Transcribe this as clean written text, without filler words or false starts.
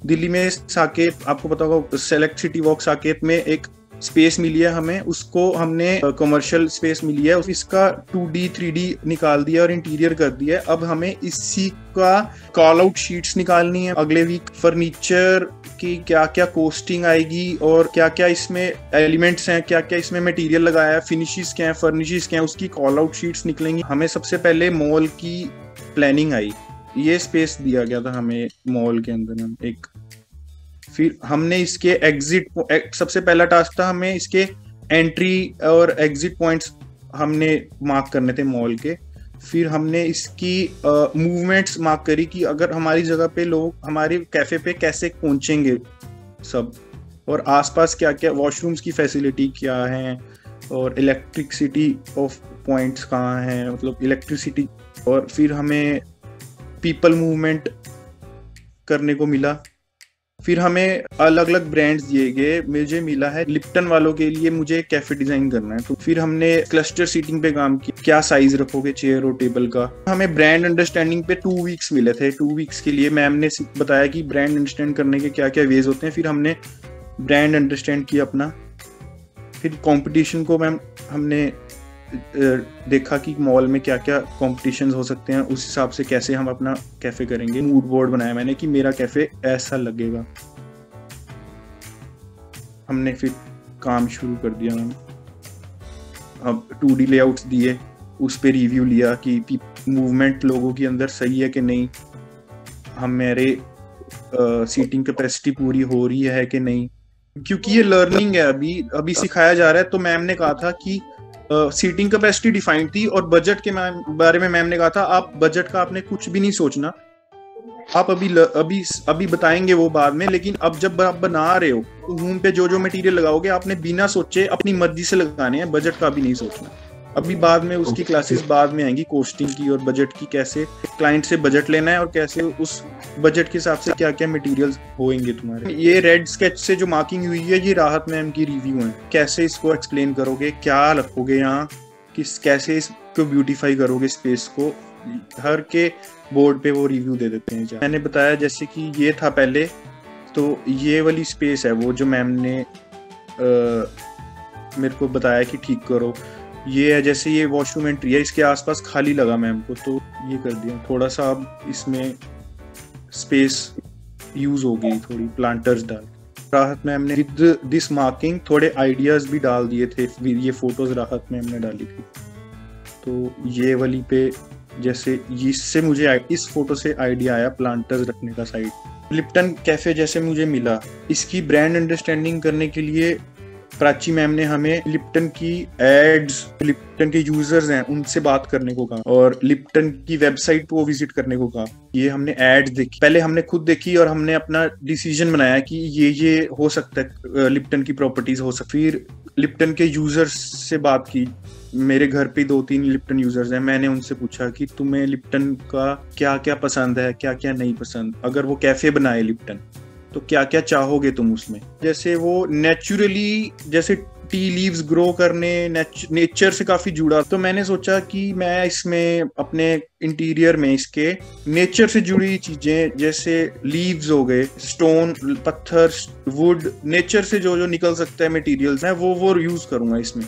दिल्ली में साकेत, आपको पता होगा, सेलेक्ट सिटी वॉक साकेत में एक स्पेस मिली है हमें, उसको हमने कमर्शियल स्पेस मिली है, इसका 2D 3D निकाल दिया और इंटीरियर कर दिया है। अब हमें इसी का कॉल आउट शीट्स निकालनी है अगले वीक। फर्नीचर की क्या क्या कॉस्टिंग आएगी और क्या क्या इसमें एलिमेंट्स हैं, क्या क्या इसमें मटेरियल लगाया है, फिनिशेस क्या है, फर्निशेस क्या है, उसकी कॉल आउट शीट्स निकलेंगी। हमें सबसे पहले मॉल की प्लानिंग आई, ये स्पेस दिया गया था हमें मॉल के अंदर हम एक। फिर हमने इसके एग्जिट, सबसे पहला टास्क था हमें इसके एंट्री और एग्जिट पॉइंट्स हमने मार्क करने थे मॉल के। फिर हमने इसकी मूवमेंट्स मार्क करी कि अगर हमारी जगह पे लोग हमारे कैफे पे कैसे पहुंचेंगे सब, और आसपास क्या क्या वॉशरूम्स की फैसिलिटी क्या है, और इलेक्ट्रिसिटी ऑफ पॉइंट्स कहाँ हैं, मतलब इलेक्ट्रिसिटी। और फिर हमें पीपल मूवमेंट करने को मिला। फिर हमें अलग अलग ब्रांड्स दिए गए। मुझे मिला है लिप्टन वालों के लिए मुझे कैफे डिजाइन करना है, तो फिर हमने क्लस्टर सीटिंग पे काम किया, क्या साइज रखोगे चेयर और टेबल का। हमें ब्रांड अंडरस्टैंडिंग पे 2 वीक्स मिले थे। 2 वीक्स के लिए मैम ने बताया कि ब्रांड अंडरस्टैंड करने के क्या क्या वेज होते हैं। फिर हमने ब्रांड अंडरस्टैंड किया अपना। फिर कंपटीशन को मैम हमने देखा कि मॉल में क्या क्या कॉम्पिटिशन्स हो सकते हैं, उस हिसाब से कैसे हम अपना कैफे करेंगे। मूड बोर्ड बनाया मैंने कि मेरा कैफे ऐसा लगेगा। हमने फिर काम शुरू कर दिया मैम। अब 2D लेआउट्स दिए, उस पे रिव्यू लिया कि मूवमेंट लोगों के अंदर सही है कि नहीं, हमारे सीटिंग कैपेसिटी पूरी हो रही है कि नहीं, क्योंकि ये लर्निंग है, अभी सिखाया जा रहा है। तो मैम ने कहा था कि सीटिंग कैपेसिटी डिफाइंड थी और बजट के बारे में मैम ने कहा था आप बजट का आपने कुछ भी नहीं सोचना, आप अभी बताएंगे वो बाद में, लेकिन अब जब आप बना रहे हो तो रूम पे जो जो मटेरियल लगाओगे आपने बिना सोचे अपनी मर्जी से लगाने हैं, बजट का भी नहीं सोचना। अभी बाद में उसकी क्लासेस बाद में आएंगी, कॉस्टिंग की और बजट की, कैसे क्लाइंट से बजट लेना है और कैसे उस बजट के हिसाब से क्या क्या मटेरियल्स होंगे तुम्हारे। ये रेड स्केच से जो मार्किंग हुई है ये राहत मैम की रिव्यू है। कैसे इसको एक्सप्लेन करोगे, क्या रखोगे यहाँ, कैसे इसको ब्यूटीफाई करोगे स्पेस को, हर के बोर्ड पे वो रिव्यू दे देते हैं। मैंने बताया जैसे कि ये था पहले, तो ये वाली स्पेस है वो जो मैम ने मेरे को बताया कि ठीक करो। ये है जैसे ये वॉशरूम एंट्री है, इसके आसपास खाली लगा मैम को, तो ये कर दिया थोड़ा सा। अब इसमें स्पेस यूज हो गई थोड़ी प्लांटर्स डाल। राहत मैम ने विद दिस मार्किंग थोड़े आइडियाज भी डाल दिए थे, ये फोटोज राहत मैम ने डाली थी। तो ये वाली पे जैसे इससे मुझे इस फोटो से आइडिया आया प्लांटर्स रखने का साइड। लिप्टन कैफे जैसे मुझे मिला, इसकी ब्रांड अंडरस्टैंडिंग करने के लिए प्राची मैम ने हमें लिप्टन की एड्स, लिप्टन के यूजर्स हैं उनसे बात करने को कहा और लिप्टन की वेबसाइट को विजिट करने को कहा। ये हमने एड्स देखी, पहले हमने खुद देखी और हमने अपना डिसीजन बनाया कि ये हो सकता है लिप्टन की प्रॉपर्टीज हो सकती। फिर लिप्टन के यूजर्स से बात की। मेरे घर पे 2-3 लिप्टन यूजर्स हैं, मैंने उनसे पूछा कि तुम्हें लिप्टन का क्या क्या पसंद है, क्या क्या नहीं पसंद, अगर वो कैफे बनाए लिप्टन तो क्या क्या चाहोगे तुम उसमें। जैसे वो नेचुरली जैसे टी लीव्स ग्रो करने, नेचर से काफी जुड़ा, तो मैंने सोचा कि मैं इसमें अपने इंटीरियर में इसके नेचर से जुड़ी चीजें जैसे लीव्स हो गए, स्टोन, पत्थर, वुड, नेचर से जो जो निकल सकता है मटेरियल्स हैं वो यूज करूंगा इसमें।